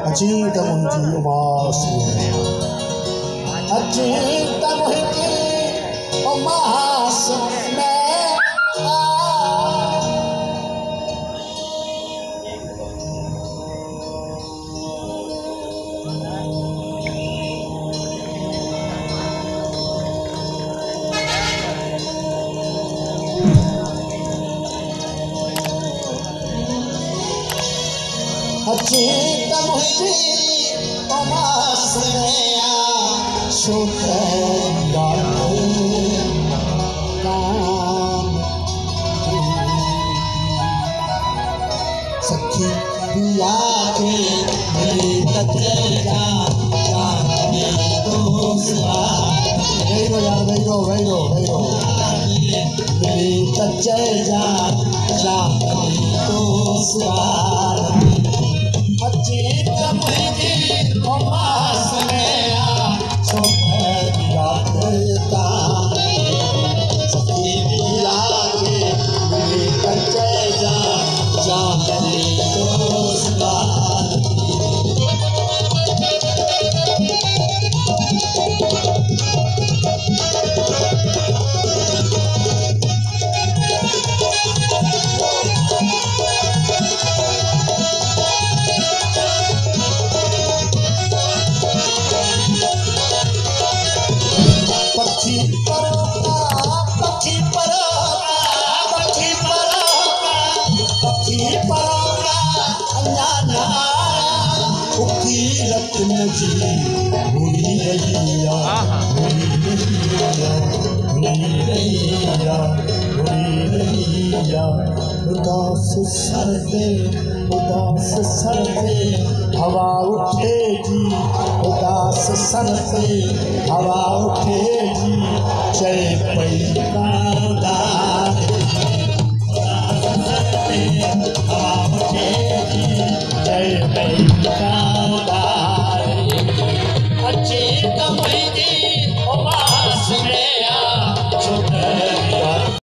अजीत मुंहिंजी उमास अजीत मुंहिंजी उमास में अजीत मुंहिंजी उमास में सखी पिया के मेरे तत्जा मेरे तत्जा अजीत मुंहिंजी उमास में सखी पिया के मेरे तत्जा उदास सर पे हवा उठेगी उदास सर पे हवा उठेगी जय पैगामदार हवा उठेगी जय पैगामदार